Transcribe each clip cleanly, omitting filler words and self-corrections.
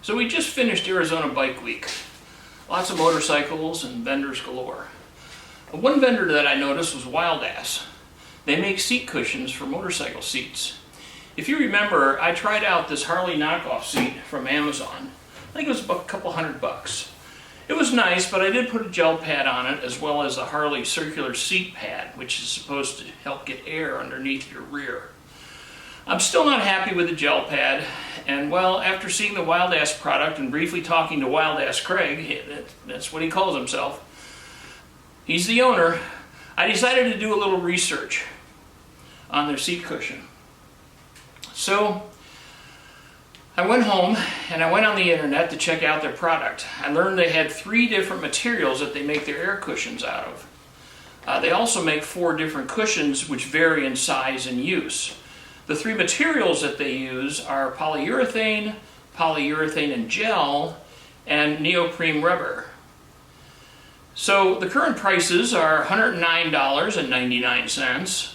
So we just finished Arizona Bike Week. Lots of motorcycles and vendors galore. One vendor that I noticed was Wildass. They make seat cushions for motorcycle seats. If you remember, I tried out this Harley knockoff seat from Amazon. I think it was about a couple $100. It was nice, but I did put a gel pad on it as well as a Harley circular seat pad, which is supposed to help get air underneath your rear. I'm still not happy with the gel pad, and well, after seeing the Wildass product and briefly talking to Wildass Craig, that's what he calls himself, he's the owner, I decided to do a little research on their seat cushion. So I went home and I went on the internet to check out their product. I learned they had 3 different materials that they make their air cushions out of. They also make 4 different cushions which vary in size and use. The 3 materials that they use are polyurethane, polyurethane and gel, and neoprene rubber. So the current prices are $109.99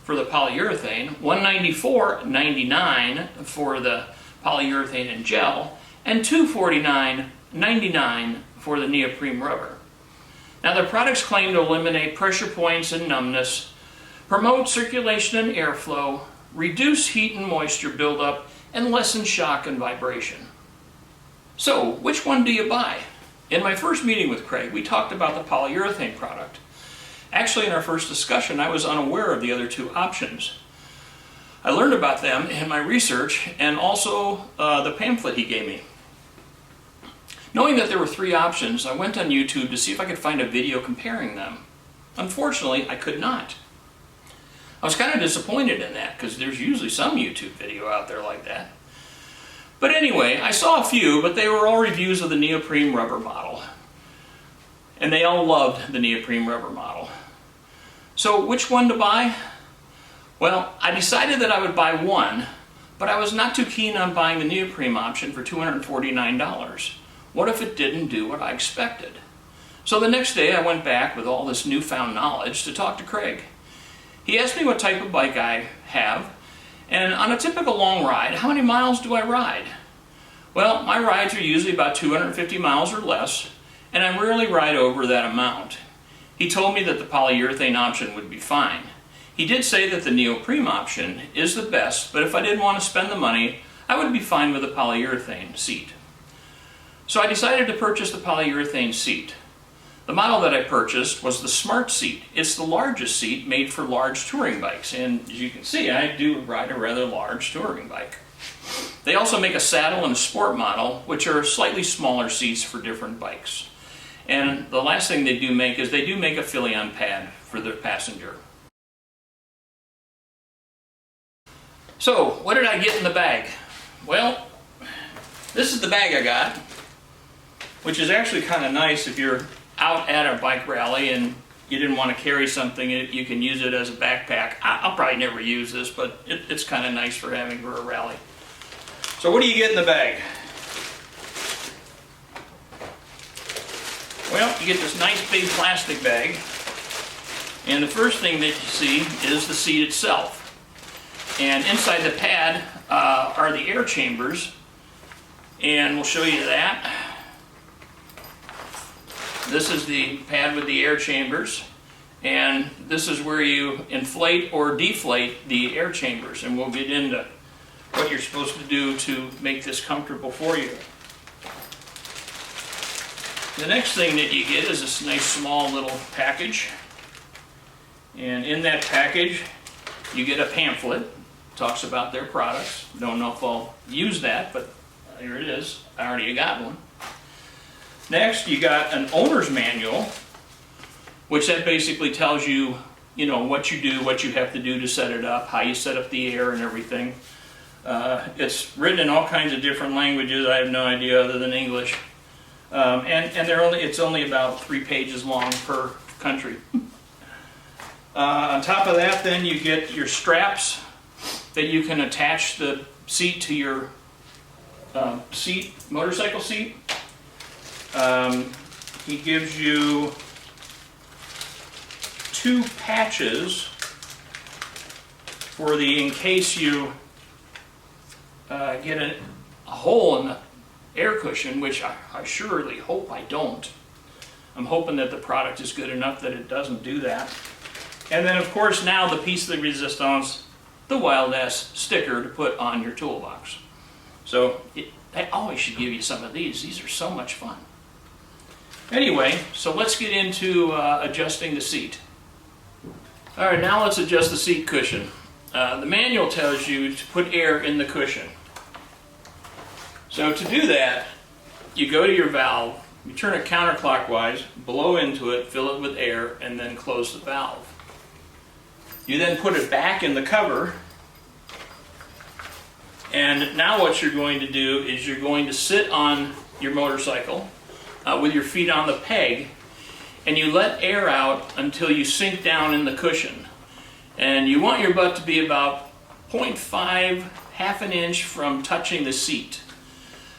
for the polyurethane, $194.99 for the polyurethane and gel, and $249.99 for the neoprene rubber. Now their products claim to eliminate pressure points and numbness, promote circulation and airflow, reduce heat and moisture buildup, and lessen shock and vibration. So, which one do you buy? In my first meeting with Craig, we talked about the polyurethane product. Actually, in our first discussion, I was unaware of the other 2 options. I learned about them in my research and also the pamphlet he gave me. Knowing that there were 3 options, I went on YouTube to see if I could find a video comparing them. Unfortunately, I could not. I was kind of disappointed in that because there's usually some YouTube video out there like that. But anyway, I saw a few, but they were all reviews of the neoprene rubber model. And they all loved the neoprene rubber model. So which one to buy? Well, I decided that I would buy one, but I was not too keen on buying the neoprene option for $249. What if it didn't do what I expected? So the next day I went back with all this newfound knowledge to talk to Craig. He asked me what type of bike I have, and on a typical long ride, how many miles do I ride? Well, my rides are usually about 250 miles or less, and I rarely ride over that amount. He told me that the polyurethane option would be fine. He did say that the neoprene option is the best, but if I didn't want to spend the money, I would be fine with a polyurethane seat. So I decided to purchase the polyurethane seat. The model that I purchased was the Smart Seat. It's the largest seat made for large touring bikes, and as you can see, I do ride a rather large touring bike. They also make a saddle and a sport model, which are slightly smaller seats for different bikes. And the last thing they do make is they do make a fill-on pad for the passenger. So, what did I get in the bag? Well, this is the bag I got, which is actually kind of nice if you're out at a bike rally and you didn't want to carry something. You can use it as a backpack. I'll probably never use this, but it's kind of nice for having for a rally. So what do you get in the bag? Well, you get this nice big plastic bag, and the first thing that you see is the seat itself. And inside the pad are the air chambers, and we'll show you that. This is the pad with the air chambers, and this is where you inflate or deflate the air chambers, and we'll get into what you're supposed to do to make this comfortable for you. The next thing that you get is this nice small little package, and in that package you get a pamphlet. Talks about their products. Don't know if I'll use that, but here it is. I already got one. Next, you got an owner's manual, which that basically tells you, what you do, what you have to do to set it up, how you set up the air and everything. It's written in all kinds of different languages. I have no idea other than English. And it's only about 3 pages long per country. On top of that, then you get your straps that you can attach the seat to your motorcycle seat. He gives you 2 patches for in case you get a hole in air cushion, which I surely hope I don't. I'm hoping that the product is good enough that it doesn't do that. And then of course now the piece de resistance, the Wildass sticker to put on your toolbox. So I always should give you some of these. These are so much fun. Anyway, so let's get into adjusting the seat. All right, now let's adjust the seat cushion. The manual tells you to put air in the cushion. So to do that, you go to your valve, you turn it counterclockwise, blow into it, fill it with air, and then close the valve. You then put it back in the cover, and now what you're going to do is you're going to sit on your motorcycle with your feet on the peg, and you let air out until you sink down in the cushion. And you want your butt to be about 0.5, half an inch from touching the seat.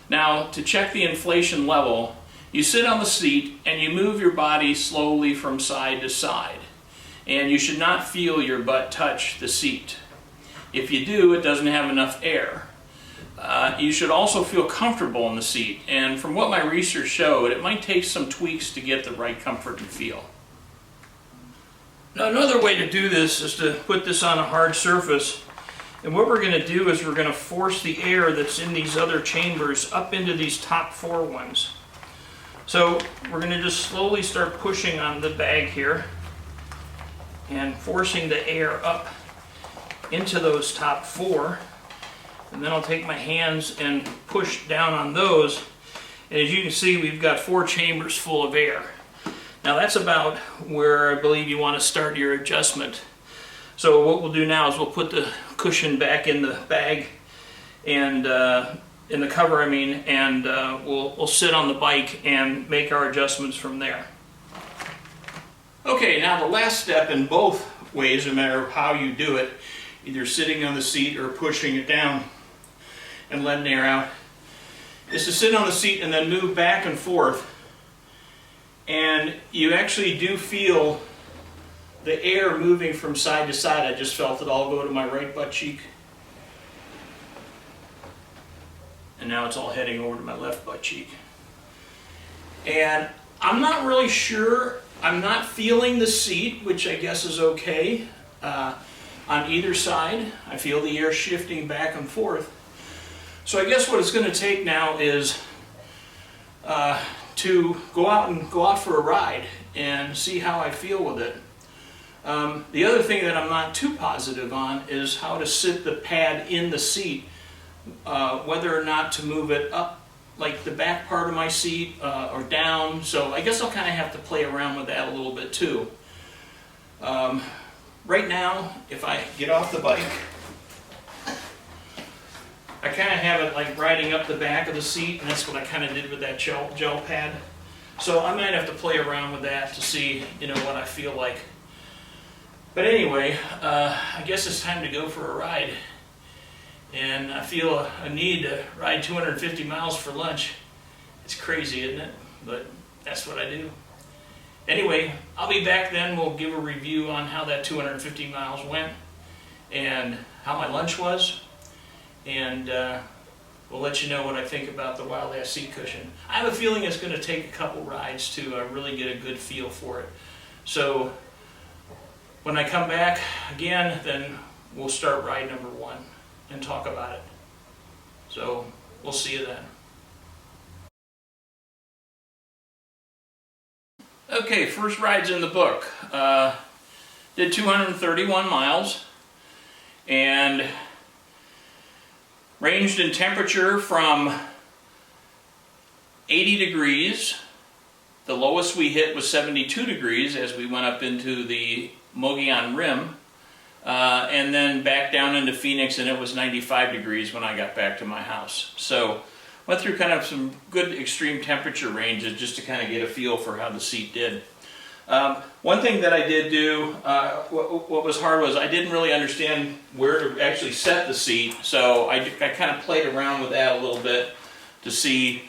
Now, to check the inflation level, you sit on the seat and you move your body slowly from side to side. And you should not feel your butt touch the seat. If you do, it doesn't have enough air. You should also feel comfortable in the seat, and from what my research showed, it might take some tweaks to get the right comfort and feel. Now another way to do this is to put this on a hard surface, and what we're going to do is we're going to force the air that's in these other chambers up into these top 4 ones. So we're going to just slowly start pushing on the bag here and forcing the air up into those top 4. And then I'll take my hands and push down on those. And as you can see, we've got 4 chambers full of air. Now that's about where I believe you want to start your adjustment. So what we'll do now is we'll put the cushion back in the bag and in the cover, and we'll sit on the bike and make our adjustments from there. Okay, now the last step in both ways, no matter how you do it, either sitting on the seat or pushing it down and letting air out, is to sit on the seat and then move back and forth. And you actually do feel the air moving from side to side. I just felt it all go to my right butt cheek. And now it's all heading over to my left butt cheek. And I'm not really sure, I'm not feeling the seat, which I guess is okay. On either side, I feel the air shifting back and forth. So I guess what it's going to take now is to go out for a ride and see how I feel with it. The other thing that I'm not too positive on is how to sit the pad in the seat, whether or not to move it up like the back part of my seat or down. So I guess I'll kind of have to play around with that a little bit too. Right now, if I get off the bike, I kind of have it like riding up the back of the seat, and that's what I kind of did with that gel pad. So I might have to play around with that to see, what I feel like. But anyway, I guess it's time to go for a ride. And I feel a need to ride 250 miles for lunch. It's crazy, isn't it? But that's what I do. Anyway, I'll be back then. We'll give a review on how that 250 miles went and how my lunch was. And we'll let you know what I think about the Wildass seat cushion. I have a feeling it's going to take a couple rides to really get a good feel for it. So when I come back again, then we'll start ride number 1 and talk about it. So we'll see you then. Okay, first ride's in the book. Did 231 miles and ranged in temperature from 80 degrees. The lowest we hit was 72 degrees as we went up into the Mogollon Rim, and then back down into Phoenix, and it was 95 degrees when I got back to my house. So went through kind of some good extreme temperature ranges just to kind of get a feel for how the seat did. One thing that I did do, what was hard was I didn't really understand where to actually set the seat, so I kind of played around with that a little bit to see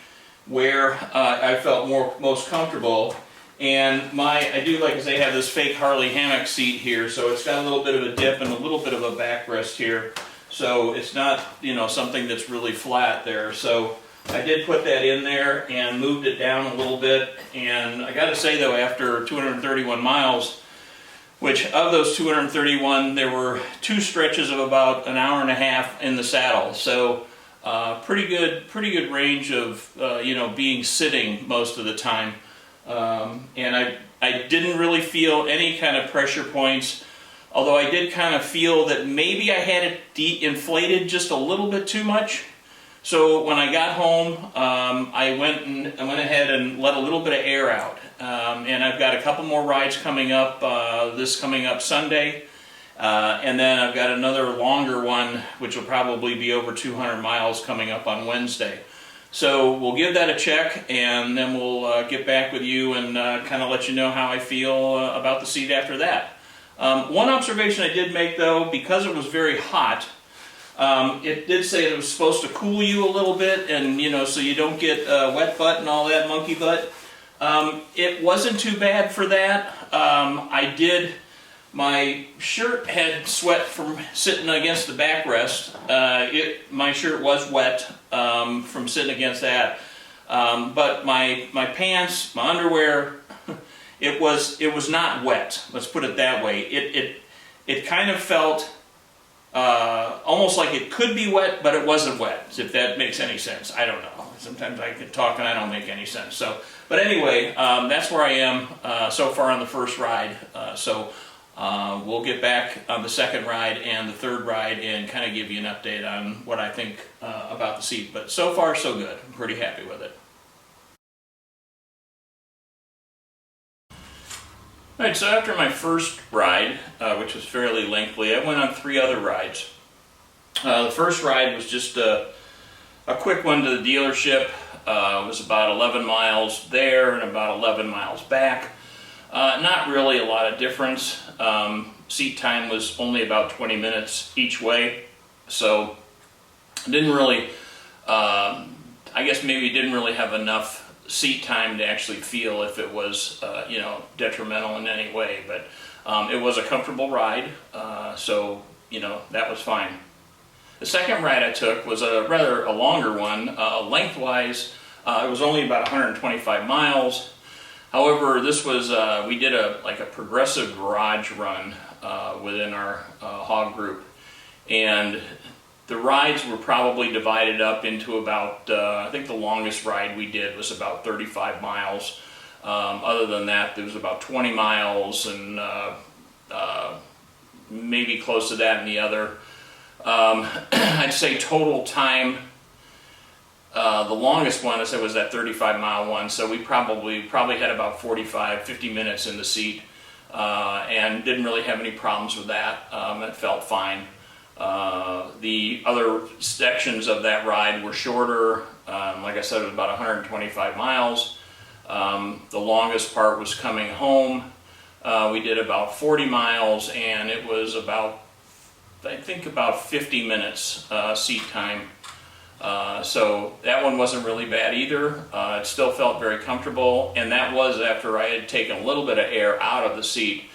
where I felt most comfortable. And I do, like I say, have this fake Harley hammock seat here, so it's got a little bit of a dip and a little bit of a backrest here. So it's not, something that's really flat there. So I did put that in there and moved it down a little bit. And I got to say though, after 231 miles, which of those 231, there were 2 stretches of about an hour and a half in the saddle. So pretty good range of being sitting most of the time. And I didn't really feel any kind of pressure points, although I did kind of feel that maybe I had it de-inflated just a little bit too much. So when I got home, I went ahead and let a little bit of air out. And I've got a couple more rides coming up, this coming up Sunday. And then I've got another longer one, which will probably be over 200 miles coming up on Wednesday. So we'll give that a check, and then we'll get back with you and kind of let you know how I feel about the seat after that. One observation I did make though, because it was very hot, it did say that it was supposed to cool you a little bit, and so you don't get wet butt and all that monkey butt. It wasn't too bad for that. My shirt had sweat from sitting against the backrest. My shirt was wet from sitting against that. But my pants, my underwear, it was not wet. Let's put it that way. It kind of felt almost like it could be wet, but it wasn't wet, if that makes any sense. I don't know. Sometimes I can talk and I don't make any sense. But anyway, that's where I am so far on the first ride. We'll get back on the second ride and the third ride and kind of give you an update on what I think about the seat. But so far, so good. I'm pretty happy with it. All right, so after my first ride, which was fairly lengthy, I went on 3 other rides. The first ride was just a quick one to the dealership. It was about 11 miles there and about 11 miles back. Not really a lot of difference. Seat time was only about 20 minutes each way, so didn't really, I guess maybe didn't really have enough seat time to actually feel if it was, detrimental in any way, but it was a comfortable ride, so, that was fine. The second ride I took was a rather longer one. Lengthwise, it was only about 125 miles. However, this was, we did a progressive garage run within our hog group, and the rides were probably divided up into about, I think the longest ride we did was about 35 miles. Other than that, there was about 20 miles and maybe close to that in the other. I'd say total time, the longest one, I said, was that 35-mile one, so we probably had about 50 minutes in the seat, and didn't really have any problems with that. It felt fine. The other sections of that ride were shorter. Like I said, it was about 125 miles. The longest part was coming home. We did about 40 miles, and it was about 50 minutes seat time. So that one wasn't really bad either. It still felt very comfortable, and that was after I had taken a little bit of air out of the seat.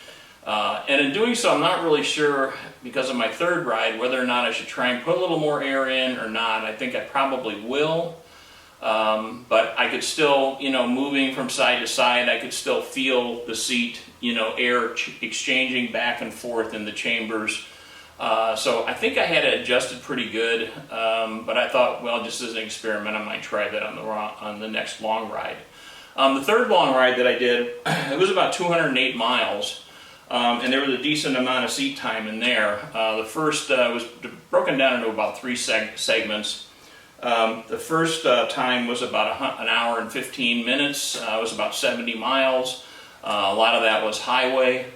And in doing so, I'm not really sure, because of my third ride, whether or not I should try and put a little more air in or not. I think I probably will. But I could still, moving from side to side, I could still feel the seat, air exchanging back and forth in the chambers. So I think I had it adjusted pretty good, but I thought, well, just as an experiment, I might try that on the next long ride. The third long ride that I did, it was about 208 miles, and there was a decent amount of seat time in there. The first was broken down into about 3 segments. The first time was about an hour and 15 minutes. It was about 70 miles. A lot of that was highway,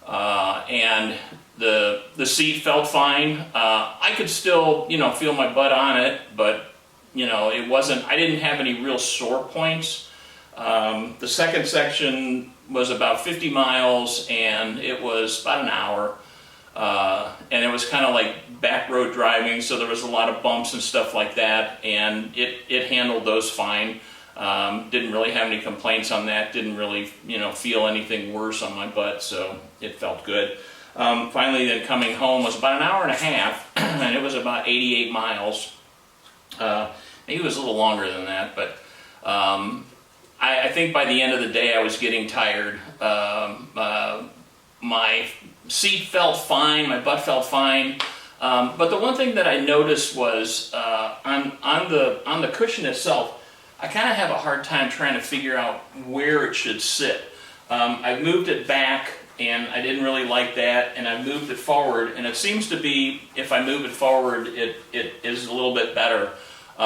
and the seat felt fine. I could still, feel my butt on it, but, it wasn't, I didn't have any real sore points. The second section was about 50 miles, and it was about an hour. And it was kind of like back road driving, so there was a lot of bumps and stuff like that, and it handled those fine. Didn't really have any complaints on that, didn't really, feel anything worse on my butt, so it felt good. Finally, then coming home was about an hour and a half, and it was about 88 miles. Maybe it was a little longer than that, but I think by the end of the day I was getting tired. My seat felt fine, my butt felt fine, but the one thing that I noticed was on the cushion itself, I kind of have a hard time trying to figure out where it should sit. I moved it back, and I didn't really like that, and I moved it forward, and it seems to be, if I move it forward, it is a little bit better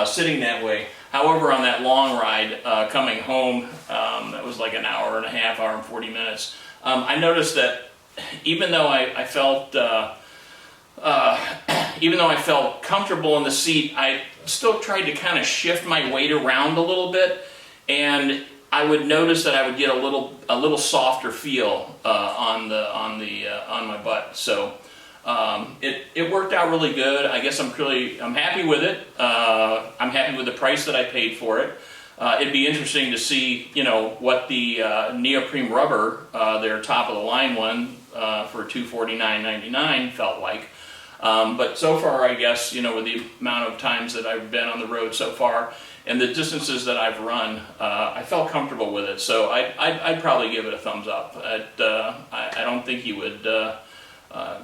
sitting that way. However, on that long ride coming home, that was like an hour and a half, hour and 40 minutes, I noticed that even though I felt comfortable in the seat, I still tried to kind of shift my weight around a little bit, and I would notice that I would get a little softer feel on my butt. So it worked out really good. I guess I'm happy with it. I'm happy with the price that I paid for it. It'd be interesting to see, what the neoprene rubber, their top of the line one for $249.99 felt like. But so far, I guess, with the amount of times that I've been on the road so far and the distances that I've run, I felt comfortable with it. So I'd probably give it a thumbs up. I don't think you would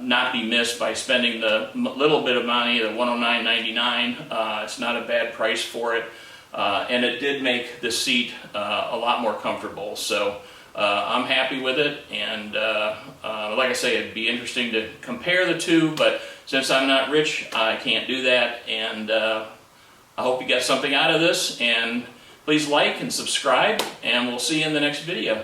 not be missed by spending the little bit of money, the $109.99. It's not a bad price for it. And it did make the seat a lot more comfortable. So I'm happy with it, and like I say, it'd be interesting to compare the two, but since I'm not rich, I can't do that, and I hope you got something out of this, and please like and subscribe, and we'll see you in the next video.